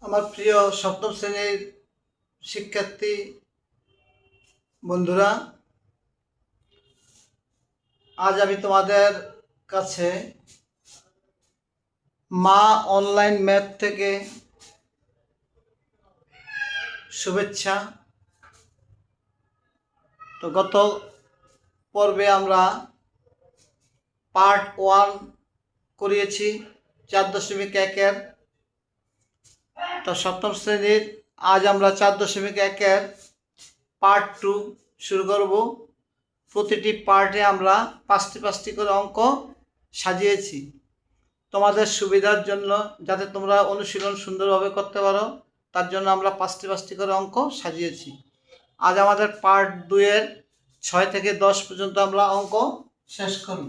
আমার প্রিয় সপ্তম শ্রেণীর শিক্ষার্থী বন্ধুরা, আজ আমি তোমাদের কাছে মা অনলাইন ম্যাথ থেকে শুভেচ্ছা। তো গত পর্বে আমরা পার্ট 1 করিয়েছি 4.1-এর। তো সপ্তম শ্রেণীর আজ আমরা 4.1-এর পার্ট 2 শুরু করব। প্রতিটি পার্টে আমরা 5টি করে অঙ্ক সাজিয়েছি তোমাদের সুবিধার জন্য, যাতে তোমরা অনুশীলন সুন্দরভাবে করতে পারো। তার জন্য আমরা 5টি করে অঙ্ক সাজিয়েছি। আজ আমাদের পার্ট 2-এর 6 থেকে 10 পর্যন্ত আমরা অঙ্ক শেষ করব।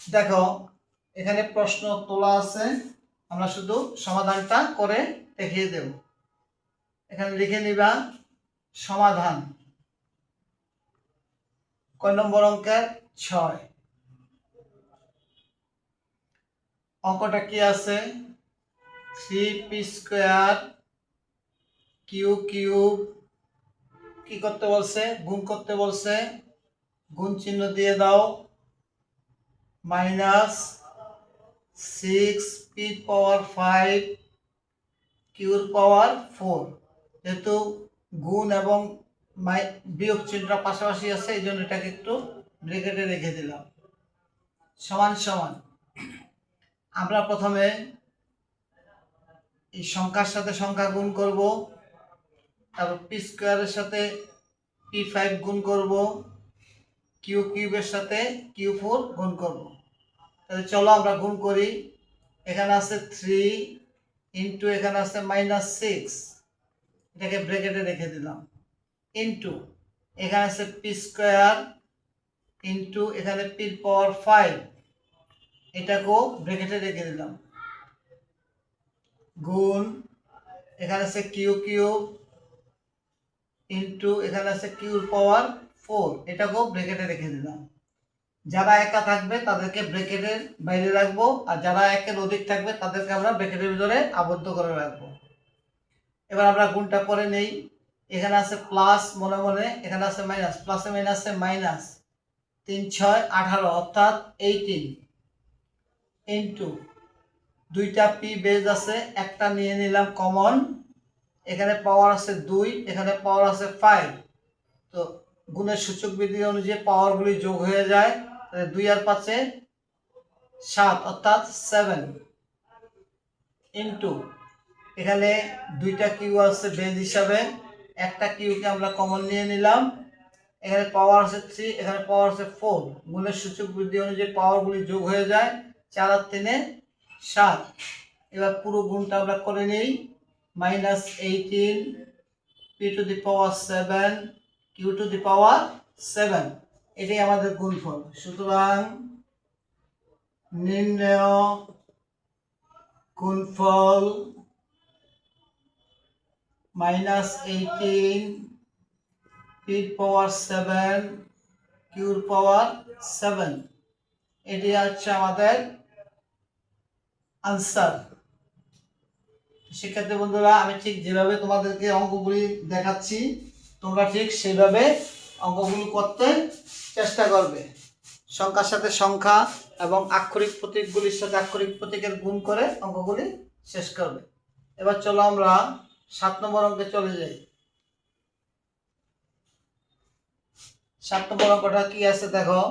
দেখো, এখানে প্রশ্ন তোলা আছে, আমরা শুধু সমাধানটা করে দেখিয়ে দেব। এখানে লিখে নিবা সমাধান। কয় নম্বর অঙ্কের? 6। অঙ্কটা কি আছে? 3p² কিউব কি করতে বলছে? গুণ করতে বলছে। গুণ চিহ্ন দিয়ে দাও। -6p⁵ q⁴। যেহেতু গুণ এবং বিয়োগ চিহ্নটা পাশাপাশি আছে, এই জন্য এটাকে একটু ব্র্যাকেটে রেখে দিলাম। সমান সমান আমরা প্রথমে এই সংখ্যার সাথে সংখ্যা গুণ করব, তারপর p² সাথে p5 গুণ করব, কিউবের সাথে q4 গুণ করব। তাহলে চলো আমরা গুণ করি। এখানে আছে 3 ইন্টু এখানে আছে -6, এটাকে ব্র্যাকেটে রেখে দিলাম, ইন্টু এখানে আছে p² ইন্টু এখানে p⁵, এটাকেও ব্র্যাকেটে রেখে দিলাম, গুণ এখানে আছে কিউব ইন্টু এখানে আছে q⁴, এটাকেও ব্র্যাকেটে রেখে দিলাম। যারা একা থাকবে তাদেরকে ব্র্যাকেটের বাইরে রাখবো, আর যারা একের অধিক থাকবে তাদেরকে আমরা ব্র্যাকেটের ভিতরে আবদ্ধ করে রাখবো। এবার আমরা গুণটা করে নেই। এখানে আছে প্লাস, মনে মনে এখানে আছে মাইনাস, প্লাসে মাইনাসে মাইনাস, 3 6 18 অর্থাৎ 18, ইন্টু দুইটা পি বেজ আছে, একটা নিয়ে নিলাম কমন। এখানে পাওয়ার আছে 2, এখানে পাওয়ার আছে 5। তো গুণের সূচক বিধি অনুযায়ী পাওয়ারগুলি যোগ হয়ে যায়। 2 আর 5-এ 7 অর্থাৎ 7, ইন্টু এখানে দুইটা কিউ আছে বেজ হিসাবে, একটা কিউকে আমরা কমন নিয়ে নিলাম। এখানে পাওয়ার আছে 3, এখানে পাওয়ার আছে 4। গুণের সূচক বৃদ্ধি অনুযায়ী পাওয়ারগুলি যোগ হয়ে যায়। 4 আর 3-এ 7। এবার পুরো গুণটা আমরা করে নেই। -18 p⁴ 7 এটাই আমাদের গুণফল। সুতরাং নির্ণেয় গুণফল -18 p⁴ q⁴, এটি হচ্ছে আমাদের আনসার। শিক্ষার্থী বন্ধুরা, আমি ঠিক যেভাবে তোমাদেরকে অঙ্কগুলি দেখাচ্ছি, তোমরা ঠিক সেইভাবে অঙ্কগুলো করতে চেষ্টা করবে। সংখ্যার সাথে সংখ্যা এবং আক্ষরিক প্রতীকগুলির সাথে আক্ষরিক প্রতীকের গুণ করে অঙ্কগুলি শেষ করবে। এবার চলো আমরা 7 নম্বর অঙ্কে চলে যাই। 7 নম্বর অঙ্কটা কি আছে দেখো।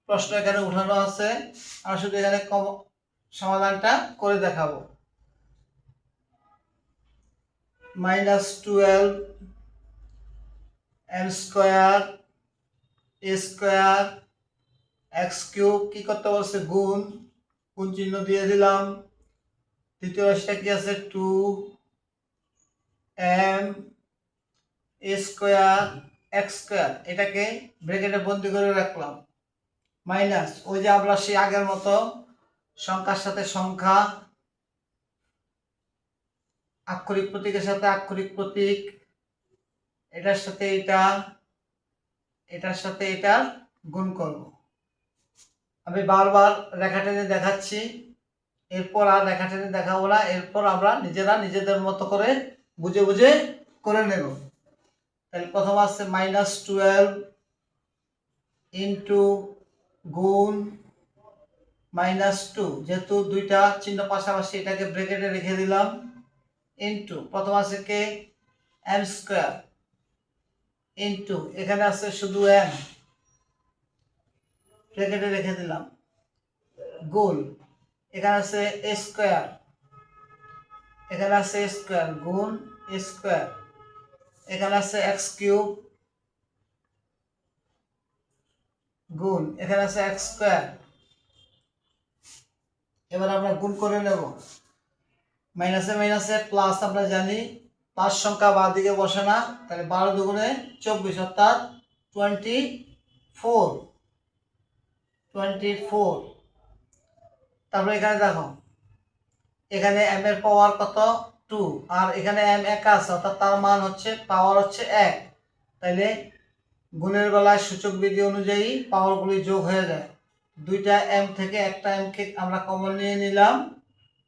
প্রশ্ন এখানে উঠানো আছে, আমরা শুধু এখানে সমাধানটা করে দেখাবো। -12 m² x³ কি করতে বলছে? গুণ চিহ্ন দিয়ে দিলাম। দ্বিতীয় রাশিটা কি আছে? 2m² এটাকে ব্র্যাকেটে বন্দি করে রাখলাম, মাইনাস ওই যে আমরা সেই আগের মতো সংখ্যার সাথে সংখ্যা, আক্ষরিক প্রতীকের সাথে আক্ষরিক প্রতীক, এটার সাথে এটা, এটার সাথে এটা গুণ করব। আমি বারবার রেখা টেনে দেখাচ্ছি। এরপর আর রেখাটেনে দেখাবো না, এরপর আমরা নিজেরা নিজেদের মতো করে বুঝে বুঝে করে নেব। তাহলে প্রথম আছে -12 ইন্টু গুণ -2, যেহেতু দুইটা চিহ্ন পাশাপাশি এটাকে ব্র্যাকেটে রেখে দিলাম, ইন্টু প্রথম আছে কে m স্কয়ার, ইন্টু এখানে আছে শুধু m, ব্র্যাকেটে রেখে দিলাম, গুণ এখানে আছে a স্কয়ার, এখানে আছে a স্কয়ার, গুণ a স্কয়ার, এখানে আছে x কিউব, গুণ এখানে আছে x স্কয়ার। এবার আমরা গুণ করে নেব, মাইনাসে মাইনাসে প্লাস, আমরা জানি প্লাস সংখ্যা বাঁ দিকে বসে না, তাহলে 12 দুগুণে 24 অর্থাৎ 24। তারপরে এখানে দেখো, এখানে m এর পাওয়ার কত 2, আর এখানে m একা আছে অর্থাৎ তার মান হচ্ছে পাওয়ার হচ্ছে 1, তাইলে গুণের বেলায় সূচক বিধি অনুযায়ী পাওয়ারগুলি যোগ হয়ে যায়। দুইটা m থেকে একটা m কে আমরা কমন নিয়ে নিলাম,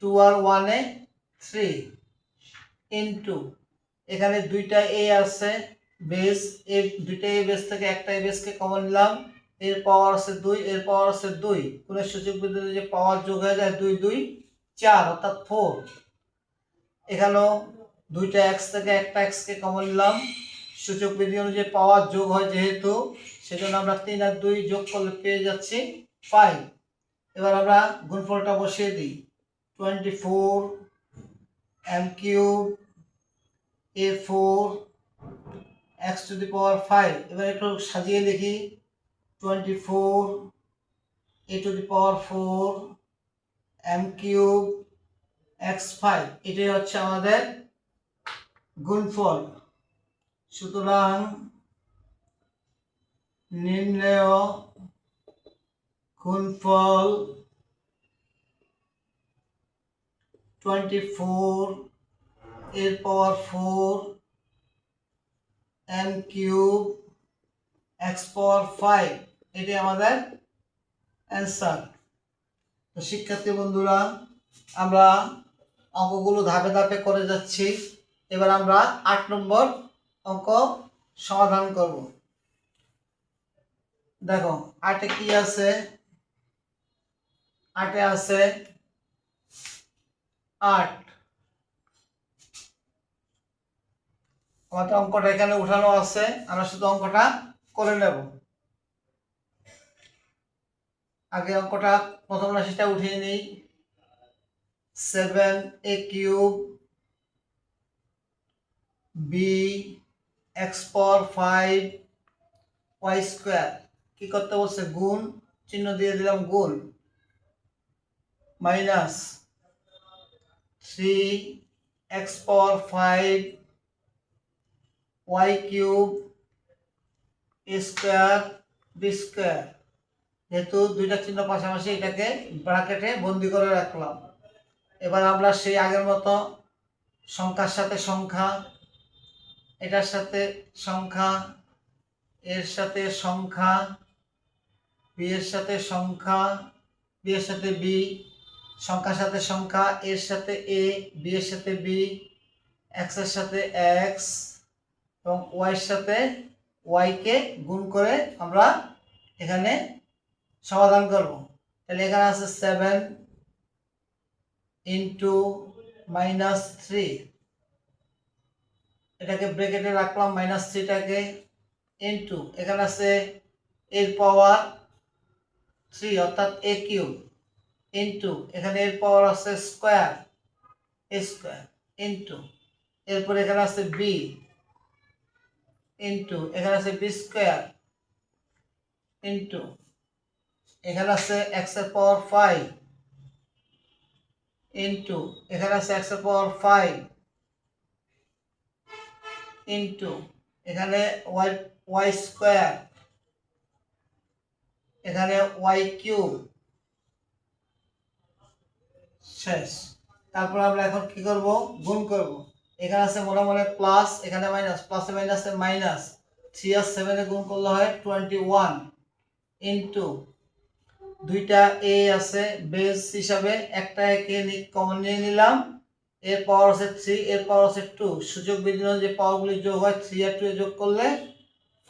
2 আর 1 এ 3, ইন্টু এখানে দুইটা a আছে বেস, এই দুইটা a বেস থেকে একটা a বেসকে কমন নিলাম, এর পাওয়ার আছে 2, এর পাওয়ার আছে 2, গুণের সূচক বিধি অনুযায়ী পাওয়ার যোগ হয়ে যায় 2 2 4 অর্থাৎ 4। এখানেও দুইটা x থেকে একটা x কে কমন নিলাম, সূচক বিধি অনুযায়ী পাওয়ার যোগ হয় যেহেতু, সেজন্য আমরা 3 আর 2 যোগ করলে পেয়ে যাচ্ছি 5। এবার আমরা গুণফলটা বসিয়ে দিই, 24 m cube a4 x to the power 5। এবার একটু সাজিয়ে লিখি, 24 a to the power 4 m cube x5, এটাই হচ্ছে আমাদের গুণফল। সুতরাং নির্ণেয় গুণফল 24 এর পাওয়ার 4 m কিউব x পাওয়ার 5, এটাই আমাদের অ্যান্সার। তো শিক্ষার্থী বন্ধুরা, আমরা অঙ্কগুলো ধাপে ধাপে করে যাচ্ছি। এবার আমরা 8 নম্বর অঙ্ক সমাধান করব। দেখো 8 কি আছে, 8 আছে 8, আমাদের অঙ্কটা এখানে উঠানো আছে, আমরা শুধু অঙ্কটা করে নেব। আগে অঙ্কটা প্রথম রাশিটা উঠিয়ে নিই, 7a কিউব b x পাওয়ার 5 y স্কয়ার, কি করতে বলছে গুণ, চিহ্ন দিয়ে দিলাম গুণ, minus 3x power 5 y cube a square b square, যেহেতু দুইটা চিহ্ন পাশাপাশি এটাকে ব্র্যাকেটে বন্দি করে রাখলাম। এবার আমরা সেই আগের মতো সংখ্যার সাথে সংখ্যা, এটার সাথে সংখ্যা, এর সাথে সংখ্যা, বি এর সাথে সংখ্যা, বি এর সাথে বি, সংখ্যার সাথে সংখ্যা, এর সাথে এ, বি এর সাথে বি, এক্স এর সাথে এক্স এবং ওয়াই এর সাথে ওয়াই কে গুণ করে আমরা এখানে সমাধান করব। তাহলে এখানে আছে 7 ইন্টু -3, এটাকে ব্র্যাকেটে রাখলাম -3টাকে, ইন্টু এখানে আছে এর পাওয়ার 3 অর্থাৎ a কিউব, ইন্টু এখানে এর পাওয়ার আছে স্কয়ার a স্কয়ার, ইন্টু এরপর এখানে আছে b, ইন্টু এখানে আছে b স্কয়ার, ইন্টু এখানে আছে x এর পাওয়ার 5, ইন্টু এখানে আছে x এর পাওয়ার 5, ইন্টু এখানে y স্কয়ার, এখানে y কিউব, শেষ। তারপর আমরা এখন কি করব, গুণ করব। এখানে আছে মনে মনে প্লাস, এখানে মাইনাস, প্লাসে মাইনাসে মাইনাস, 3 আর 7 এ গুণ করলে হয় 21, ইন্টু দুইটা এ আছে বেস হিসাবে, একটা একে কমন নিয়ে নিলাম, এর পাওয়ার আছে 3, এর পাওয়ার আছে 2, সূচক বিদ্যমান যে পাওয়ারগুলি যোগ হয় 3 আর 2 যোগ করলে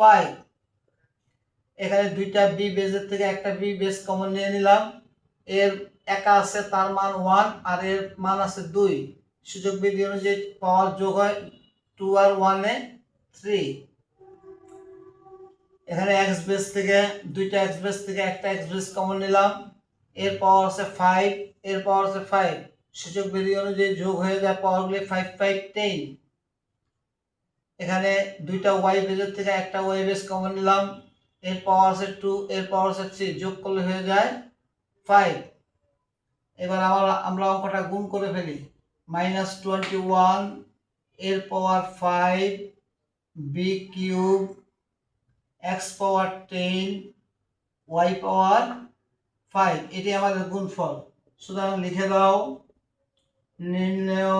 5। এখানে দুইটা বি বেসের থেকে একটা বি বেস কমন নিয়ে নিলাম, এর একা আছে তার মান 1 আর এর মান আছে 2, সূচক বিধি অনুযায়ী পাওয়ার যোগ হয় 2 আর 1 এ 3। এখানে এক্স বেস থেকে দুইটা এক্স বেস থেকে একটা এক্স বেস কমন নিলাম, এর পাওয়ার আছে 5, এর পাওয়ার আছে 5, সূচক বিধি অনুযায়ী যোগ হয়ে যায় পাওয়ারগুলি 5 5 10। এখানে দুইটা ওয়াই বেসের থেকে একটা ওয়াই বেস কমন নিলাম, এর পাওয়ার আছে 2, এর পাওয়ার আছে 3, যোগ করলে হয়ে যায় 5। এবার আমরা অঙ্কটা গুণ করে ফেলি, -21 এর পাওয়ার 5 বি কিউব এক্স পাওয়ার 10 ওয়াই পাওয়ার 5, এটি আমাদের গুণফল। সুতরাং লিখে দাও, নির্ণেয়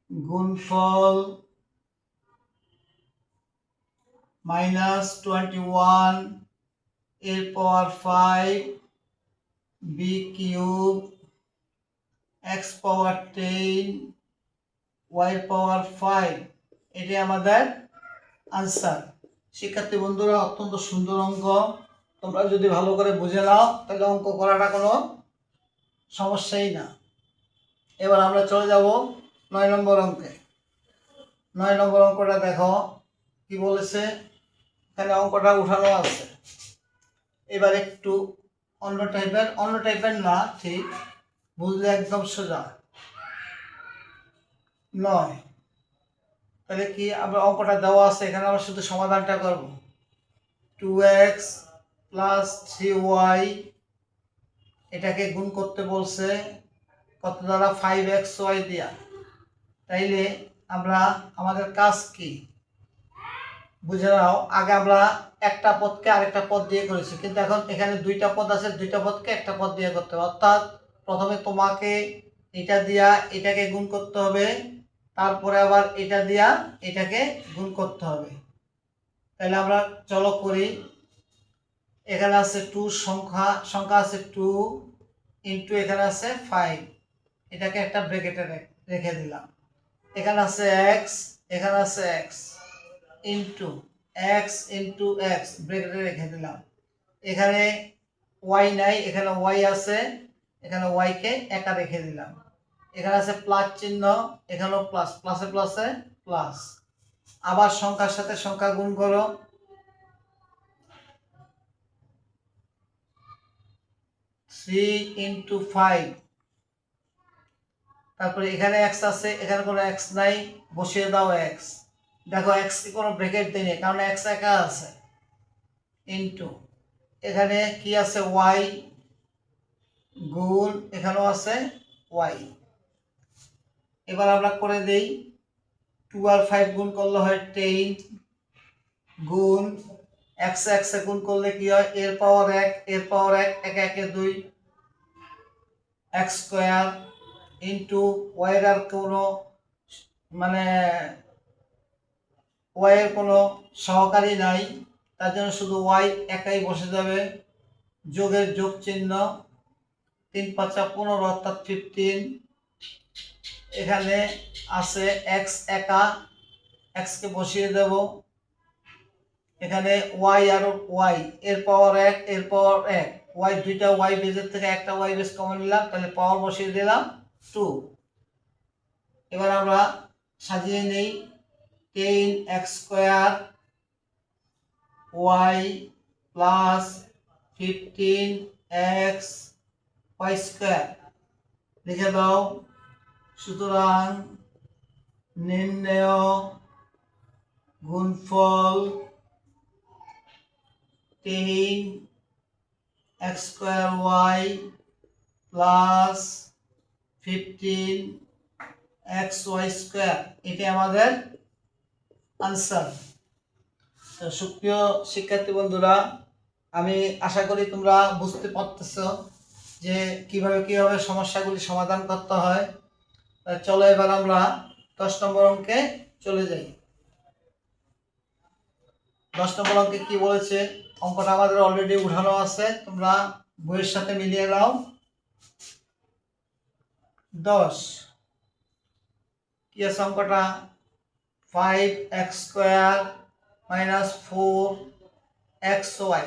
গুণফল -21 এর পাওয়ার 5 বি কিউব এক্স পাওয়ার 10 ওয়াই পাওয়ার 5, এটি আমাদের আনসার। শিক্ষার্থী বন্ধুরা, অত্যন্ত সুন্দর অঙ্ক, তোমরা যদি ভালো করে বুঝে নাও তাহলে অঙ্ক করাটা কোনো সমস্যাই না। এবার আমরা চলে যাব 9 নম্বর অঙ্কে। 9 নম্বর অঙ্কটা দেখো কি বলেছে, এখানে অঙ্কটা উঠানো আছে। এবার একটু অন্য টাইপের না, ঠিক বুঝলে একদম সোজা নয়। তাহলে কি আমরা অঙ্কটা দেওয়া আছে, এখানে আমরা শুধু সমাধানটা করব। 2x + 3y এটাকে গুণ করতে বলছে কত দ্বারা, 5xy দিয়া। তাইলে আমরা আমাদের কাজ কি বুঝে নাও। আগে আমরা একটা পদকে আরেকটা পদ দিয়ে করেছি, কিন্তু এখন এখানে দুইটা পদ আছে, দুইটা পদকে একটা পদ দিয়ে করতে হবে। অর্থাৎ প্রথমে তোমাকে এটা দিয়া এটাকে গুণ করতে হবে, তারপরে আবার এটা দিয়া এটাকে গুণ করতে হবে। তাহলে আমরা চলো করি। এখানে আছে 2 সংখ্যা আছে 2 ইন্টু এখানে আছে 5, এটাকে একটা ব্র্যাকেটে রেখে দিলাম। এখানে আছে x, এখানে আছে x ইন্টু x ব্র্যাকেটে রেখে দিলাম। এখানে y নাই, এখানে y আছে, এখানে y কে একা রেখে দিলাম। এখানে আছে প্লাস চিহ্ন, এখানেও প্লাস, প্লাসে প্লাসে প্লাস। আবার সংখ্যার সাথে সংখ্যা গুণ করো, 3 × 5। তারপরে এখানে x আছে, এখানে কোনো x নাই, বসিয়ে দাও x। দেখো x কি কোনো ব্র্যাকেট দেয়নি, কারণ x একা আছে, ইনটু এখানে কি আছে y গুণ এখানেও আছে y। এবার আমরা করে দেই, 2 আর 5 গুণ করলে হয় 10 গুণ x এ গুণ করলে কি হয়, এর পাওয়ার 1, এর পাওয়ার 1, 1 1 2 x স্কয়ার ইনটু y এর কোনো মানে y এর কোনো সহকারী নাই, তার জন্য শুধু y একাই বসে যাবে, যোগের যোগ চিহ্ন, 3 5 15 অর্থাৎ 15। এখানে আছে x একা, x কে বসিয়ে দেব। এখানে y আর y, এর পাওয়ার 1, এর পাওয়ার 1, y দুইটা y বেজের থেকে একটা y বেস কমন নিলাম, তাহলে পাওয়ার বসিয়ে দিলাম 2। এবার আমরা সাজিয়ে নেই, 10x square y plus 15x y square লিখে দাও। সুতরাং নির্ণেয় গুণফল 10x square y plus 15xy square, এটি আমাদের আনসার। তো সুপ্রিয় শিক্ষার্থী বন্ধুরা, আমি আশা করি তোমরা বুঝতে পারতেছো যে কিভাবে সমস্যাগুলি সমাধান করতে হয়। চলো এবার আমরা 10 নম্বর অঙ্কে চলে যাই। 10 নম্বর অঙ্কে কি বলেছে, অঙ্কটা আমাদের অলরেডি উঠানো আছে, তোমরা বইয়ের সাথে মিলিয়ে নাও। 10 কি আছে অঙ্কটা? 5x² মাইনাস 4xy,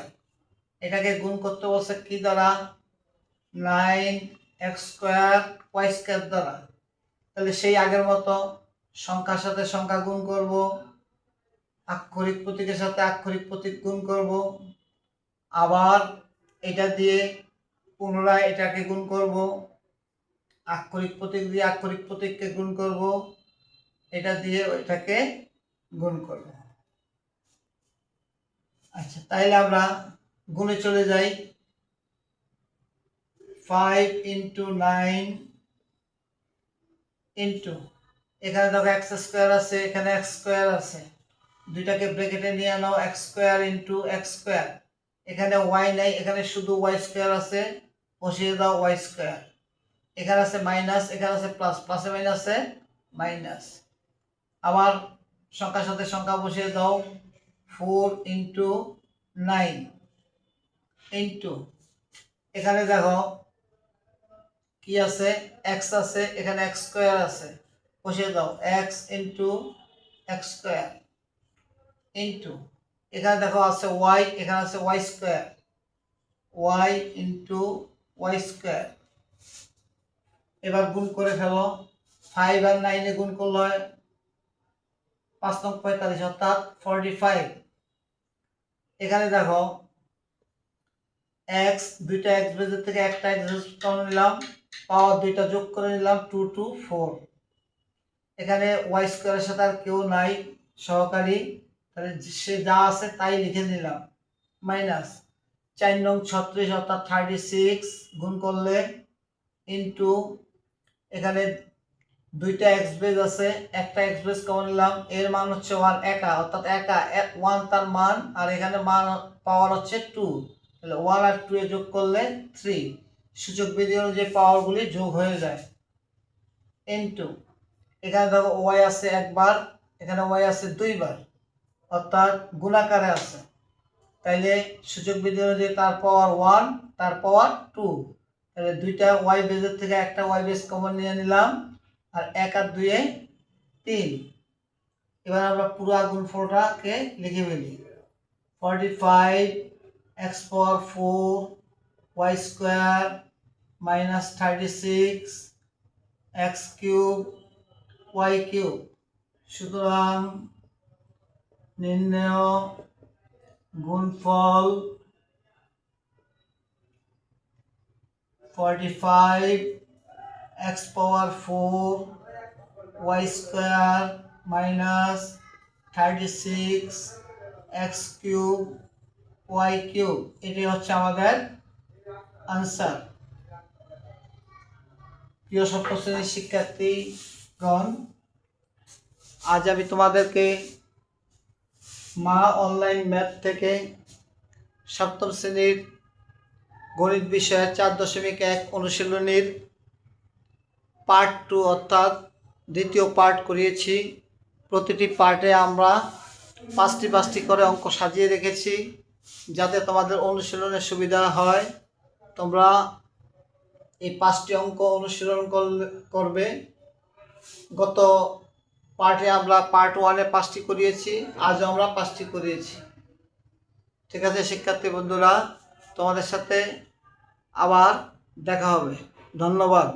এটাকে গুণ করতে বলছে কি দ্বারা? 9x² দ্বারা। তাহলে সেই আগের মতো সংখ্যার সাথে সংখ্যা গুণ করব, আক্ষরিক প্রতীকের সাথে আক্ষরিক প্রতীক গুণ করব, আবার এটা দিয়ে পুনরায় এটাকে গুণ করব, আক্ষরিক প্রতীক দিয়ে আক্ষরিক প্রতীককে গুণ করব, এটা দিয়ে এটাকে গুণ করব। আচ্ছা, তাইলে আমরা গুণে চলে যাই। 5 × 9 ইন্টু, এখানে দেখো x² আছে, এখানে x² আছে, দুইটাকে ব্র্যাকেটে নিয়ে নাও। x² × x², এখানে y নাই, এখানে শুধু y² আছে, বসিয়ে দাও y²। এখানে আছে মাইনাস, এখানে আছে প্লাস, প্লাসে মাইনাসে মাইনাস। আবার সংখ্যার সাথে সংখ্যা বসিয়ে দাও। 4 × 9 ইন্টু, এখানে দেখো কি আছে? x আছে, এখানে x² আছে, বসিয়ে দাও x × x² ইন্টু, এখানে দেখো আছে y, এখানে আছে y², y × y²। এবার গুণ করে ফেলো। 5 আর 9 গুণ করলে 5 × 45 অর্থাৎ 45। এখানে দেখো x, দুইটা x বেজের থেকে একটা x কমন নিলাম, পাওয়ার দুইটা যোগ করে নিলাম, 2 × 4। এখানে y² এর সাথে আর কেউ নাই সহকারী, তাহলে সে যা আছে তাই লিখে নিলাম। মাইনাস 4 নং 36 অর্থাৎ 36 গুণ করলে ইন্টু, এখানে দুইটা x বেজ আছে, একটা x বেজ কমন নিলাম, এর মান হচ্ছে 1 একা, অর্থাৎ একা 1 তার মান, আর এখানে মান পাওয়ার হচ্ছে 2, তাহলে 1 আর 2 এ যোগ করলে 3, সূচক বিধি অনুযায়ী পাওয়ারগুলি যোগ হয়ে যায়। ইন্টু, এখানে দেখো y আছে একবার, এখানে y আছে দুইবার, অর্থাৎ গুণাকারে আছে, তাইলে সূচক বিধি অনুযায়ী তার পাওয়ার 1, তার পাওয়ার 2, তাহলে দুইটা y বেজের থেকে একটা y বেজ কমন নিয়ে নিলাম, আর 1 আর 2 এ 3। এবার আমরা পুরো গুণফলটাকে লিখে ফেলি। 45x⁴ y² minus 36 x³ y³ সুতরাং নির্ণেয় গুণফল 45x⁴ y² minus 36 x³ y³, এটি হচ্ছে আমাদের আনসার। প্রিয় সপ্তম শ্রেণীর শিক্ষার্থীগণ, আজ আমি তোমাদেরকে মা অনলাইন ম্যাথ থেকে সপ্তম শ্রেণীর গণিত বিষয়ের 4.1 অনুশীলনীর পার্ট 2 অর্থাৎ দ্বিতীয় পার্ট করিয়েছি। প্রতিটি পার্টে আমরা 5টি করে অঙ্ক সাজিয়ে রেখেছি, যাতে তোমাদের অনুশীলনের সুবিধা হয়। তোমরা এই 5টি অঙ্ক অনুশীলন করবে। গত পার্টে আমরা পার্ট 1-এ 5টি করিয়েছি, আজও আমরা 5টি করিয়েছি। ঠিক আছে শিক্ষার্থী বন্ধুরা, তোমাদের সাথে আবার দেখা হবে। ধন্যবাদ।